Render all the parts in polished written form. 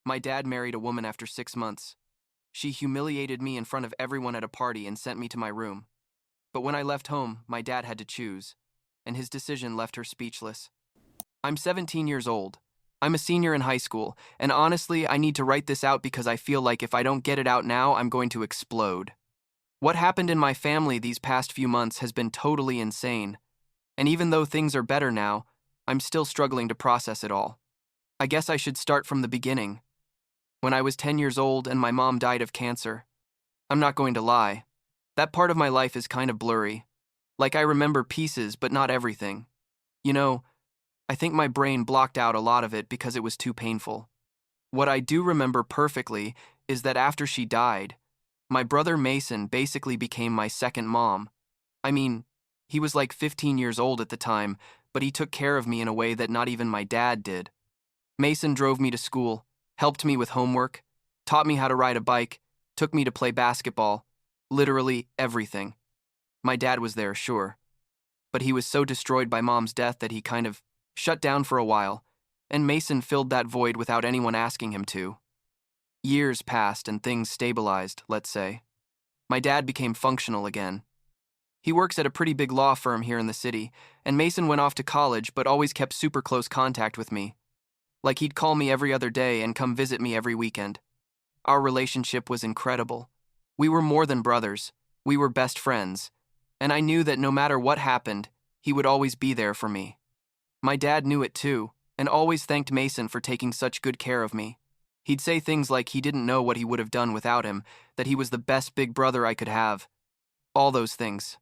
My dad married a woman after 6 months. She humiliated me in front of everyone at a party and sent me to my room. But when I left home, my dad had to choose, and his decision left her speechless. I'm 17 years old. I'm a senior in high school, and honestly, I need to write this out because I feel like if I don't get it out now, I'm going to explode. What happened in my family these past few months has been totally insane, and even though things are better now, I'm still struggling to process it all. I guess I should start from the beginning. When I was 10 years old and my mom died of cancer. I'm not going to lie. That part of my life is kind of blurry. Like I remember pieces, but not everything. You know, I think my brain blocked out a lot of it because it was too painful. What I do remember perfectly is that after she died, my brother Mason basically became my second mom. I mean, he was like 15 years old at the time, but he took care of me in a way that not even my dad did. Mason drove me to school, helped me with homework, taught me how to ride a bike, took me to play basketball, literally everything. My dad was there, sure, but he was so destroyed by mom's death that he kind of shut down for a while, and Mason filled that void without anyone asking him to. Years passed and things stabilized, let's say. My dad became functional again. He works at a pretty big law firm here in the city, and Mason went off to college but always kept super close contact with me. Like he'd call me every other day and come visit me every weekend. Our relationship was incredible. We were more than brothers. We were best friends. And I knew that no matter what happened, he would always be there for me. My dad knew it too, and always thanked Mason for taking such good care of me. He'd say things like he didn't know what he would have done without him, that he was the best big brother I could have. All those things.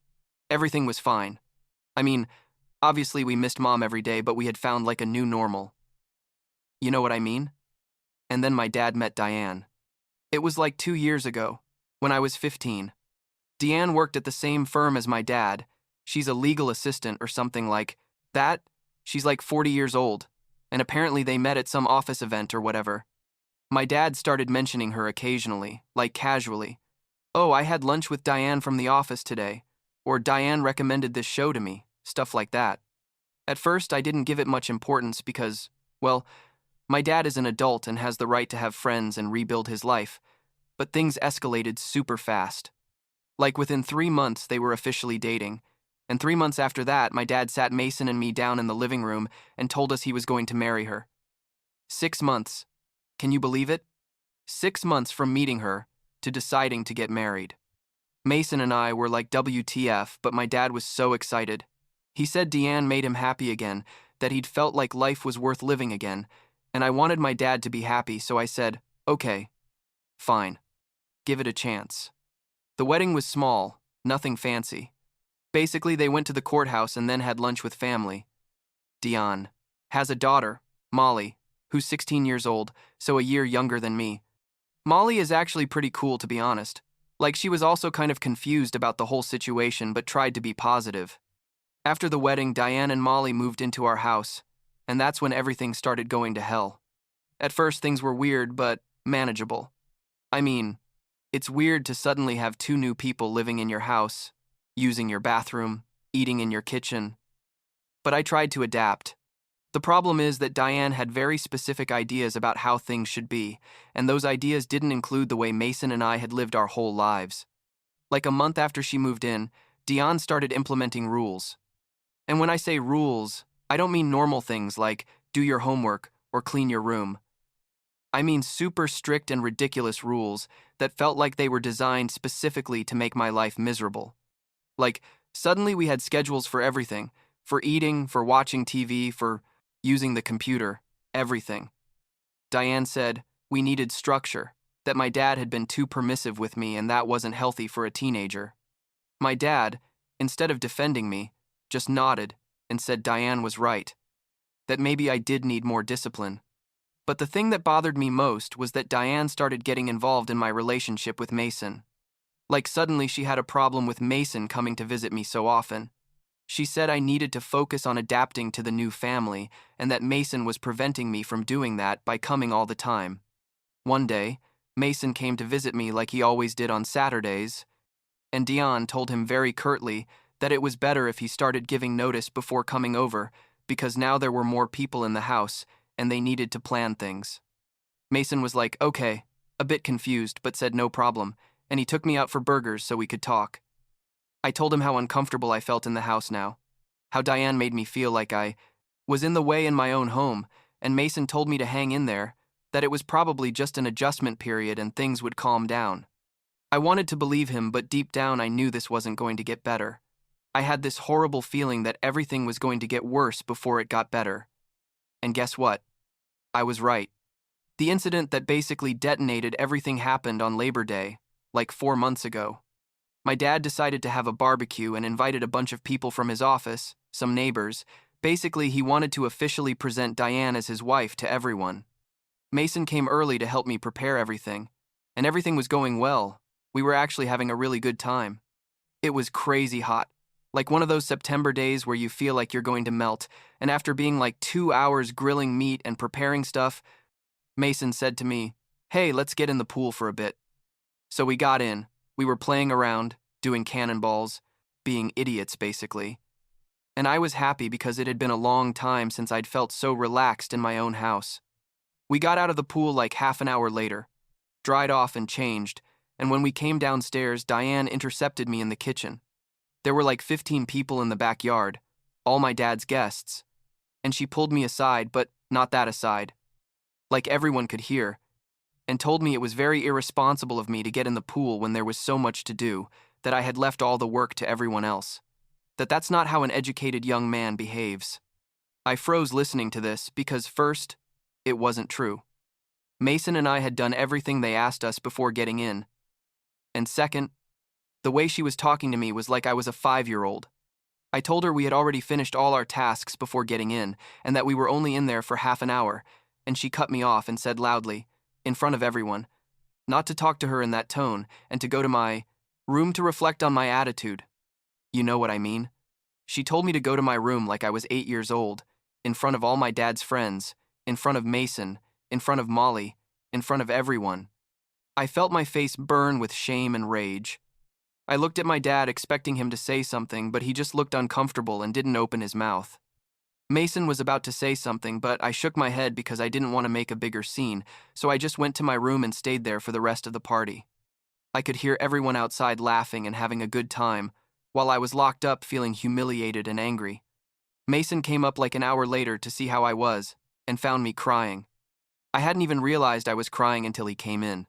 Everything was fine. I mean, obviously we missed mom every day, but we had found like a new normal. You know what I mean? And then my dad met Diane. It was like 2 years ago, when I was 15. Diane worked at the same firm as my dad. She's a legal assistant or something like that. She's like 40 years old, and apparently they met at some office event or whatever. My dad started mentioning her occasionally, like casually. Oh, I had lunch with Diane from the office today, or Diane recommended this show to me, stuff like that. At first, I didn't give it much importance because, well, my dad is an adult and has the right to have friends and rebuild his life, but things escalated super fast. Like within 3 months, they were officially dating, and 3 months after that, my dad sat Mason and me down in the living room and told us he was going to marry her. 6 months. Can you believe it? 6 months from meeting her to deciding to get married. Mason and I were like WTF, but my dad was so excited. He said Diane made him happy again, that he'd felt like life was worth living again, and I wanted my dad to be happy, so I said, okay, fine, give it a chance. The wedding was small, nothing fancy. Basically, they went to the courthouse and then had lunch with family. Diane has a daughter, Molly, who's 16 years old, so a year younger than me. Molly is actually pretty cool, to be honest. Like, she was also kind of confused about the whole situation but tried to be positive. After the wedding, Diane and Molly moved into our house, and that's when everything started going to hell. At first, things were weird, but manageable. I mean, it's weird to suddenly have 2 new people living in your house, using your bathroom, eating in your kitchen. But I tried to adapt. The problem is that Diane had very specific ideas about how things should be, and those ideas didn't include the way Mason and I had lived our whole lives. Like a month after she moved in, Diane started implementing rules. And when I say rules, I don't mean normal things like do your homework or clean your room. I mean super strict and ridiculous rules that felt like they were designed specifically to make my life miserable. Like, suddenly we had schedules for everything, for eating, for watching TV, for using the computer, everything. Diane said we needed structure, that my dad had been too permissive with me and that wasn't healthy for a teenager. My dad, instead of defending me, just nodded and said Diane was right, that maybe I did need more discipline. But the thing that bothered me most was that Diane started getting involved in my relationship with Mason. Like suddenly she had a problem with Mason coming to visit me so often. She said I needed to focus on adapting to the new family and that Mason was preventing me from doing that by coming all the time. One day, Mason came to visit me like he always did on Saturdays, and Diane told him very curtly that it was better if he started giving notice before coming over because now there were more people in the house and they needed to plan things. Mason was like, okay, a bit confused, but said no problem, and he took me out for burgers so we could talk. I told him how uncomfortable I felt in the house now, how Diane made me feel like I was in the way in my own home, and Mason told me to hang in there, that it was probably just an adjustment period and things would calm down. I wanted to believe him, but deep down I knew this wasn't going to get better. I had this horrible feeling that everything was going to get worse before it got better. And guess what? I was right. The incident that basically detonated everything happened on Labor Day, like 4 months ago. My dad decided to have a barbecue and invited a bunch of people from his office, some neighbors. Basically, he wanted to officially present Diane as his wife to everyone. Mason came early to help me prepare everything, and everything was going well. We were actually having a really good time. It was crazy hot, like one of those September days where you feel like you're going to melt, and after being like 2 hours grilling meat and preparing stuff, Mason said to me, "Hey, let's get in the pool for a bit." So we got in. We were playing around, doing cannonballs, being idiots basically. And I was happy because it had been a long time since I'd felt so relaxed in my own house. We got out of the pool like half an hour later, dried off and changed, and when we came downstairs, Diane intercepted me in the kitchen. There were like 15 people in the backyard, all my dad's guests, and she pulled me aside, but not that aside, like everyone could hear, and told me it was very irresponsible of me to get in the pool when there was so much to do, that I had left all the work to everyone else, that's not how an educated young man behaves. I froze listening to this because first, it wasn't true. Mason and I had done everything they asked us before getting in. And second, the way she was talking to me was like I was a 5-year-old. I told her we had already finished all our tasks before getting in, and that we were only in there for half an hour, and she cut me off and said loudly, in front of everyone, not to talk to her in that tone, and to go to my room to reflect on my attitude. You know what I mean? She told me to go to my room like I was 8 years old, in front of all my dad's friends, in front of Mason, in front of Molly, in front of everyone. I felt my face burn with shame and rage. I looked at my dad expecting him to say something, but he just looked uncomfortable and didn't open his mouth. Mason was about to say something, but I shook my head because I didn't want to make a bigger scene, so I just went to my room and stayed there for the rest of the party. I could hear everyone outside laughing and having a good time, while I was locked up feeling humiliated and angry. Mason came up like an hour later to see how I was, and found me crying. I hadn't even realized I was crying until he came in.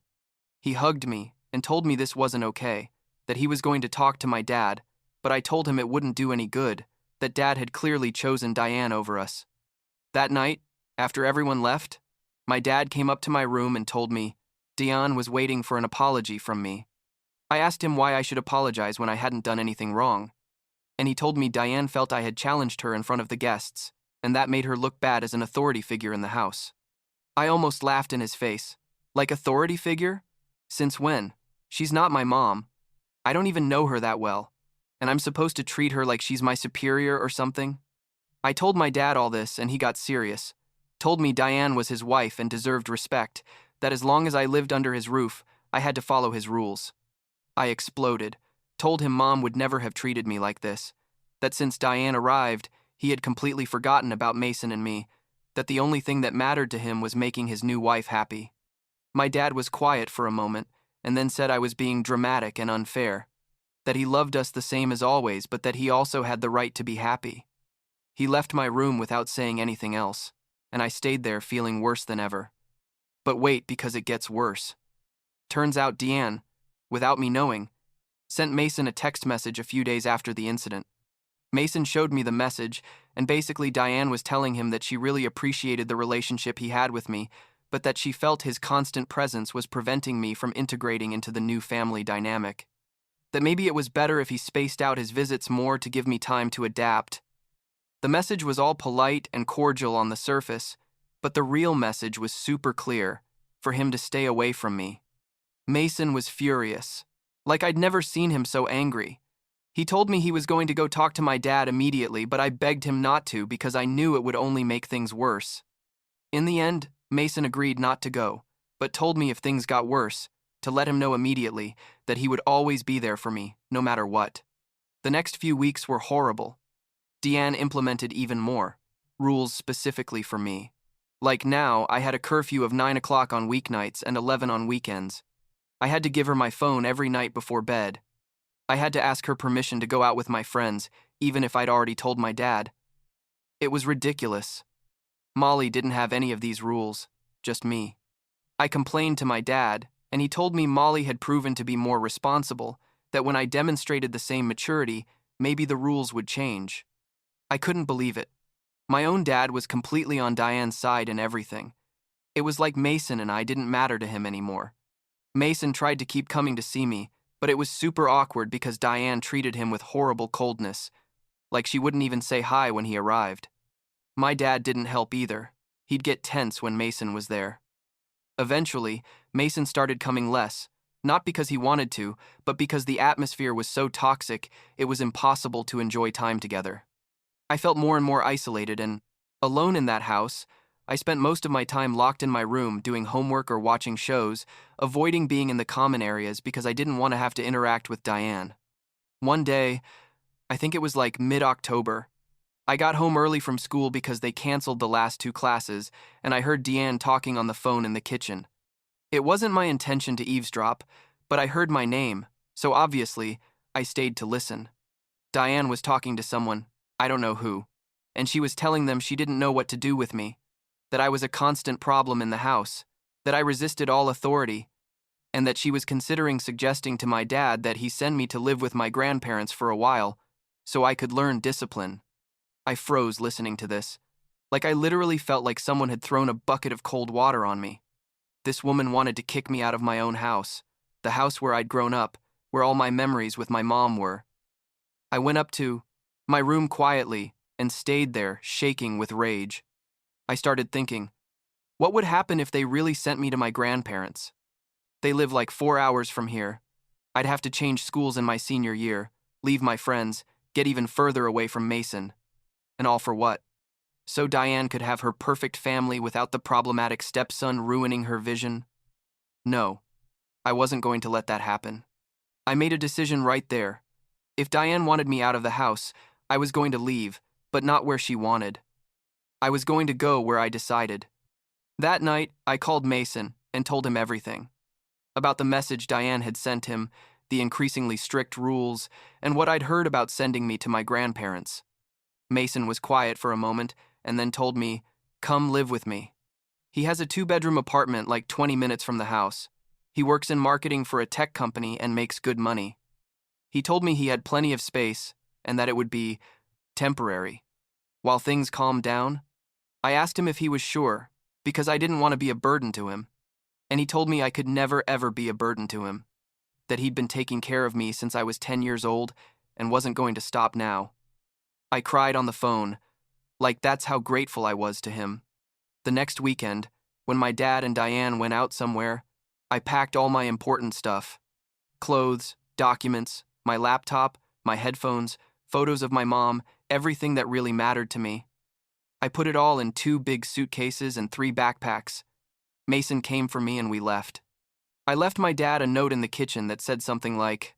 He hugged me and told me this wasn't okay, that he was going to talk to my dad, but I told him it wouldn't do any good, that Dad had clearly chosen Diane over us. That night, after everyone left, my dad came up to my room and told me Diane was waiting for an apology from me. I asked him why I should apologize when I hadn't done anything wrong, and he told me Diane felt I had challenged her in front of the guests, and that made her look bad as an authority figure in the house. I almost laughed in his face. Like authority figure? Since when? She's not my mom. I don't even know her that well, and I'm supposed to treat her like she's my superior or something? I told my dad all this, and he got serious. Told me Diane was his wife and deserved respect, that as long as I lived under his roof, I had to follow his rules. I exploded, told him Mom would never have treated me like this, that since Diane arrived, he had completely forgotten about Mason and me, that the only thing that mattered to him was making his new wife happy. My dad was quiet for a moment, and then said I was being dramatic and unfair, that he loved us the same as always, but that he also had the right to be happy. He left my room without saying anything else, and I stayed there feeling worse than ever. But wait, because it gets worse. Turns out Diane, without me knowing, sent Mason a text message a few days after the incident. Mason showed me the message, and basically Diane was telling him that she really appreciated the relationship he had with me, but that she felt his constant presence was preventing me from integrating into the new family dynamic. That maybe it was better if he spaced out his visits more to give me time to adapt. The message was all polite and cordial on the surface, but the real message was super clear, for him to stay away from me. Mason was furious, like I'd never seen him so angry. He told me he was going to go talk to my dad immediately, but I begged him not to because I knew it would only make things worse. In the end, Mason agreed not to go, but told me if things got worse, to let him know immediately that he would always be there for me, no matter what. The next few weeks were horrible. Diane implemented even more rules specifically for me. Like now, I had a curfew of 9 o'clock on weeknights and 11 on weekends. I had to give her my phone every night before bed. I had to ask her permission to go out with my friends, even if I'd already told my dad. It was ridiculous. Molly didn't have any of these rules, just me. I complained to my dad, and he told me Molly had proven to be more responsible, that when I demonstrated the same maturity, maybe the rules would change. I couldn't believe it. My own dad was completely on Diane's side in everything. It was like Mason and I didn't matter to him anymore. Mason tried to keep coming to see me, but it was super awkward because Diane treated him with horrible coldness, like she wouldn't even say hi when he arrived. My dad didn't help either. He'd get tense when Mason was there. Eventually, Mason started coming less, not because he wanted to, but because the atmosphere was so toxic it was impossible to enjoy time together. I felt more and more isolated and, alone in that house, I spent most of my time locked in my room doing homework or watching shows, avoiding being in the common areas because I didn't want to have to interact with Diane. One day, I think it was like mid-October, I got home early from school because they canceled the last 2 classes, and I heard Diane talking on the phone in the kitchen. It wasn't my intention to eavesdrop, but I heard my name, so obviously, I stayed to listen. Diane was talking to someone, I don't know who, and she was telling them she didn't know what to do with me, that I was a constant problem in the house, that I resisted all authority, and that she was considering suggesting to my dad that he send me to live with my grandparents for a while, so I could learn discipline. I froze listening to this, like I literally felt like someone had thrown a bucket of cold water on me. This woman wanted to kick me out of my own house, the house where I'd grown up, where all my memories with my mom were. I went up to my room quietly and stayed there, shaking with rage. I started thinking, what would happen if they really sent me to my grandparents? They live like 4 hours from here. I'd have to change schools in my senior year, leave my friends, get even further away from Mason. And all for what? So Diane could have her perfect family without the problematic stepson ruining her vision? No, I wasn't going to let that happen. I made a decision right there. If Diane wanted me out of the house, I was going to leave, but not where she wanted. I was going to go where I decided. That night, I called Mason and told him everything. About the message Diane had sent him, the increasingly strict rules, and what I'd heard about sending me to my grandparents. Mason was quiet for a moment and then told me, come live with me. He has a 2-bedroom apartment like 20 minutes from the house. He works in marketing for a tech company and makes good money. He told me he had plenty of space and that it would be temporary. While things calmed down, I asked him if he was sure, because I didn't want to be a burden to him. And he told me I could never ever be a burden to him, that he'd been taking care of me since I was 10 years old and wasn't going to stop now. I cried on the phone, like that's how grateful I was to him. The next weekend, when my dad and Diane went out somewhere, I packed all my important stuff. Clothes, documents, my laptop, my headphones, photos of my mom, everything that really mattered to me. I put it all in 2 big suitcases and 3 backpacks. Mason came for me and we left. I left my dad a note in the kitchen that said something like,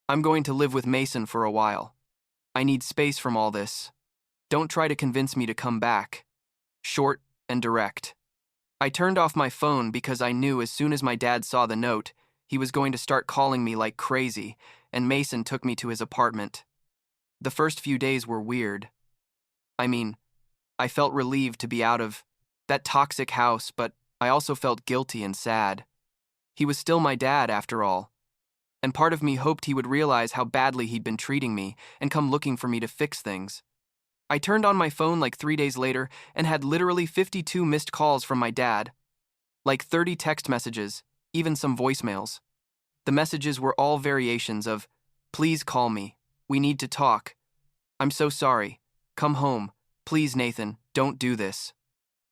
I'm going to live with Mason for a while. I need space from all this. Don't try to convince me to come back. Short and direct. I turned off my phone because I knew as soon as my dad saw the note, he was going to start calling me like crazy, and Mason took me to his apartment. The first few days were weird. I felt relieved to be out of that toxic house, but I also felt guilty and sad. He was still my dad, after all. And part of me hoped he would realize how badly he'd been treating me and come looking for me to fix things. I turned on my phone like 3 days later and had literally 52 missed calls from my dad. Like 30 text messages, even some voicemails. The messages were all variations of, please call me. We need to talk. I'm so sorry. Come home. Please, Nathan, don't do this.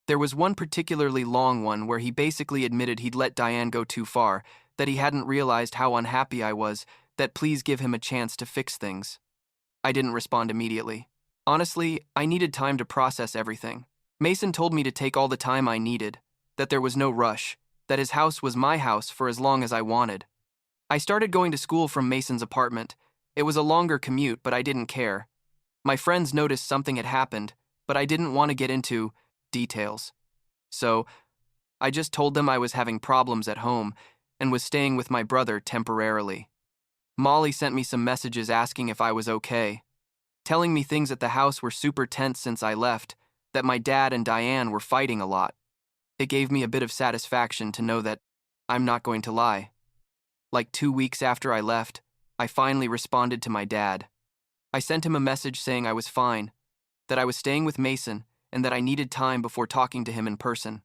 There was one particularly long one where he basically admitted he'd let Diane go too far, that he hadn't realized how unhappy I was, that please give him a chance to fix things. I didn't respond immediately. Honestly, I needed time to process everything. Mason told me to take all the time I needed, that there was no rush, that his house was my house for as long as I wanted. I started going to school from Mason's apartment. It was a longer commute, but I didn't care. My friends noticed something had happened, but I didn't want to get into details. So, I just told them I was having problems at home and was staying with my brother temporarily. Molly sent me some messages asking if I was okay, telling me things at the house were super tense since I left, that my dad and Diane were fighting a lot. It gave me a bit of satisfaction to know that I'm not going to lie. Like 2 weeks after I left, I finally responded to my dad. I sent him a message saying I was fine, that I was staying with Mason, and that I needed time before talking to him in person.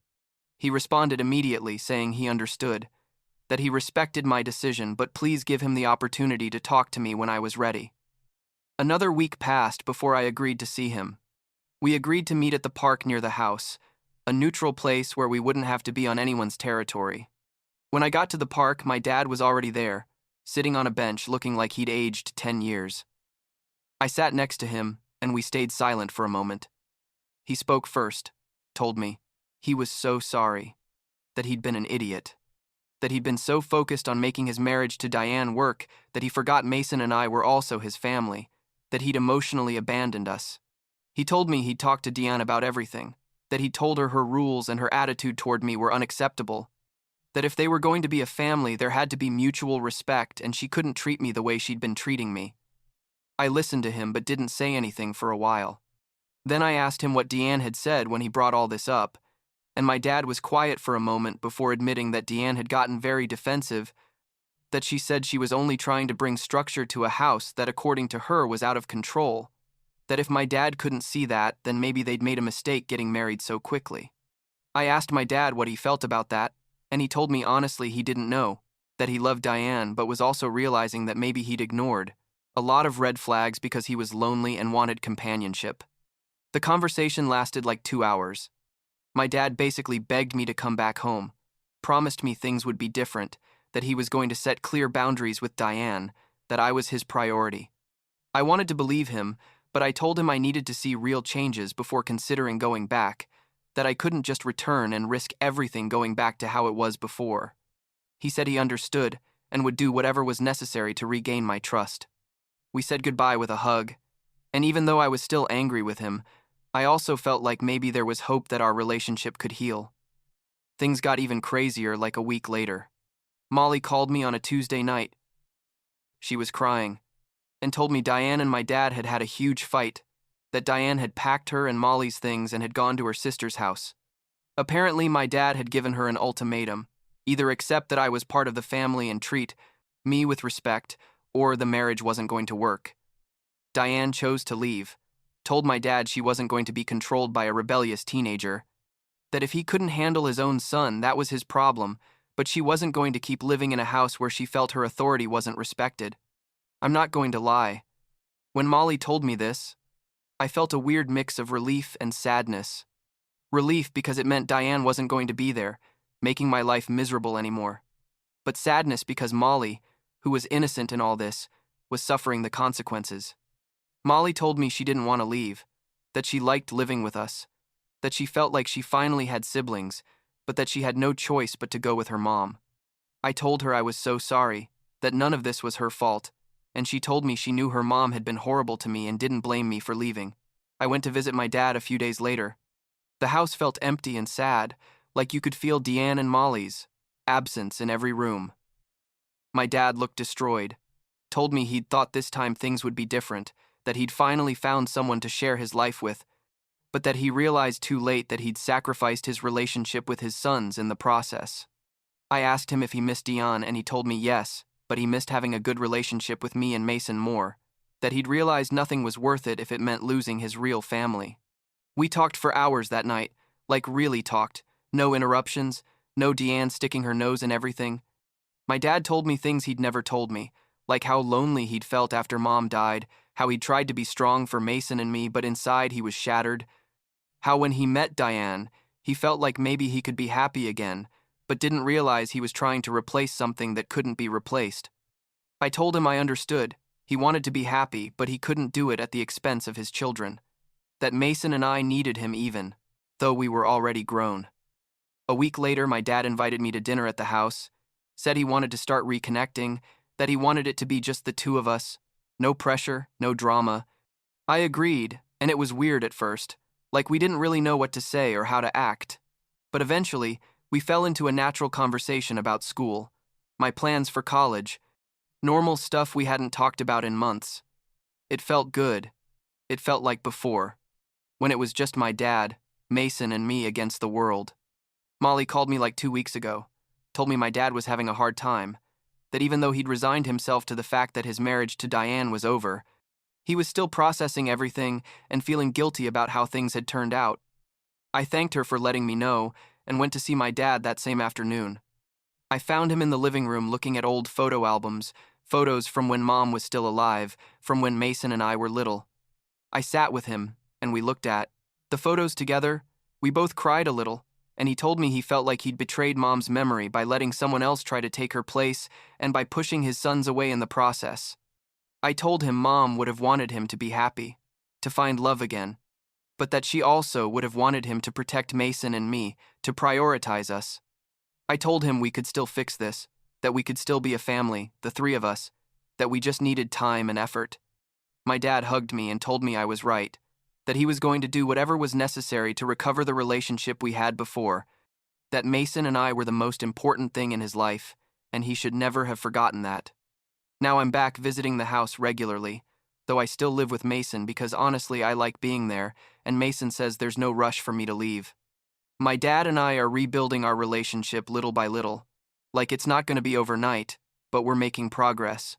He responded immediately saying he understood, that he respected my decision, but please give him the opportunity to talk to me when I was ready. Another week passed before I agreed to see him. We agreed to meet at the park near the house, a neutral place where we wouldn't have to be on anyone's territory. When I got to the park, my dad was already there, sitting on a bench looking like he'd aged 10 years. I sat next to him, and we stayed silent for a moment. He spoke first, told me he was so sorry, that he'd been an idiot, that he'd been so focused on making his marriage to Diane work that he forgot Mason and I were also his family, that he'd emotionally abandoned us. He told me he'd talked to Diane about everything, that he'd told her her rules and her attitude toward me were unacceptable, that if they were going to be a family, there had to be mutual respect and she couldn't treat me the way she'd been treating me. I listened to him but didn't say anything for a while. Then I asked him what Diane had said when he brought all this up, and my dad was quiet for a moment before admitting that Diane had gotten very defensive, that she said she was only trying to bring structure to a house that according to her was out of control, that if my dad couldn't see that, then maybe they'd made a mistake getting married so quickly. I asked my dad what he felt about that, and he told me honestly he didn't know, that he loved Diane but was also realizing that maybe he'd ignored a lot of red flags because he was lonely and wanted companionship. The conversation lasted like 2 hours. My dad basically begged me to come back home, promised me things would be different, that he was going to set clear boundaries with Diane, that I was his priority. I wanted to believe him, but I told him I needed to see real changes before considering going back, that I couldn't just return and risk everything going back to how it was before. He said he understood and would do whatever was necessary to regain my trust. We said goodbye with a hug, and even though I was still angry with him, I also felt like maybe there was hope that our relationship could heal. Things got even crazier like a week later. Molly called me on a Tuesday night. She was crying and told me Diane and my dad had had a huge fight, that Diane had packed her and Molly's things and had gone to her sister's house. Apparently, my dad had given her an ultimatum, either accept that I was part of the family and treat me with respect, or the marriage wasn't going to work. Diane chose to leave, told my dad she wasn't going to be controlled by a rebellious teenager, that if he couldn't handle his own son, that was his problem, but she wasn't going to keep living in a house where she felt her authority wasn't respected. I'm not going to lie. When Molly told me this, I felt a weird mix of relief and sadness. Relief because it meant Diane wasn't going to be there, making my life miserable anymore. But sadness because Molly, who was innocent in all this, was suffering the consequences. Molly told me she didn't want to leave, that she liked living with us, that she felt like she finally had siblings, but that she had no choice but to go with her mom. I told her I was so sorry, that none of this was her fault, and she told me she knew her mom had been horrible to me and didn't blame me for leaving. I went to visit my dad a few days later. The house felt empty and sad, like you could feel Diane and Molly's absence in every room. My dad looked destroyed, told me he'd thought this time things would be different, that he'd finally found someone to share his life with, but that he realized too late that he'd sacrificed his relationship with his sons in the process. I asked him if he missed Diane, and he told me yes, but he missed having a good relationship with me and Mason more, that he'd realized nothing was worth it if it meant losing his real family. We talked for hours that night, like really talked, no interruptions, no Diane sticking her nose in everything. My dad told me things he'd never told me, like how lonely he'd felt after Mom died, how he'd tried to be strong for Mason and me, but inside he was shattered, how when he met Diane, he felt like maybe he could be happy again, but didn't realize he was trying to replace something that couldn't be replaced. I told him I understood. He wanted to be happy, but he couldn't do it at the expense of his children. That Mason and I needed him even, though we were already grown. A week later, my dad invited me to dinner at the house, said he wanted to start reconnecting, that he wanted it to be just the two of us. No pressure, no drama. I agreed, and it was weird at first, like we didn't really know what to say or how to act. But eventually, we fell into a natural conversation about school, my plans for college, normal stuff we hadn't talked about in months. It felt good. It felt like before, when it was just my dad, Mason, and me against the world. Molly called me like 2 weeks ago, told me my dad was having a hard time, that even though he'd resigned himself to the fact that his marriage to Diane was over, he was still processing everything and feeling guilty about how things had turned out. I thanked her for letting me know and went to see my dad that same afternoon. I found him in the living room looking at old photo albums, photos from when Mom was still alive, from when Mason and I were little. I sat with him, and we looked at the photos together. We both cried a little, and he told me he felt like he'd betrayed Mom's memory by letting someone else try to take her place and by pushing his sons away in the process. I told him Mom would have wanted him to be happy, to find love again, but that she also would have wanted him to protect Mason and me, to prioritize us. I told him we could still fix this, that we could still be a family, the three of us, that we just needed time and effort. My dad hugged me and told me I was right, that he was going to do whatever was necessary to recover the relationship we had before, that Mason and I were the most important thing in his life, and he should never have forgotten that. Now I'm back visiting the house regularly, though I still live with Mason because honestly I like being there, and Mason says there's no rush for me to leave. My dad and I are rebuilding our relationship little by little. Like it's not going to be overnight, but we're making progress.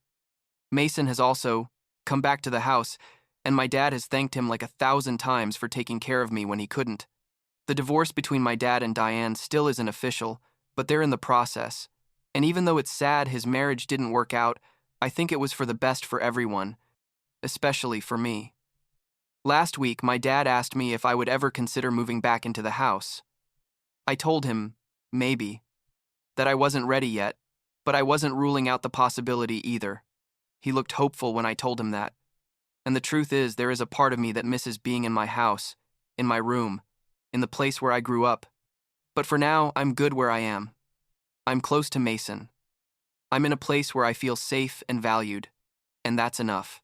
Mason has also come back to the house, and my dad has thanked him like 1,000 times for taking care of me when he couldn't. The divorce between my dad and Diane still isn't official, but they're in the process. And even though it's sad his marriage didn't work out, I think it was for the best for everyone, especially for me. Last week, my dad asked me if I would ever consider moving back into the house. I told him, maybe, that I wasn't ready yet, but I wasn't ruling out the possibility either. He looked hopeful when I told him that. And the truth is, there is a part of me that misses being in my house, in my room, in the place where I grew up. But for now, I'm good where I am. I'm close to Mason. I'm in a place where I feel safe and valued, and that's enough.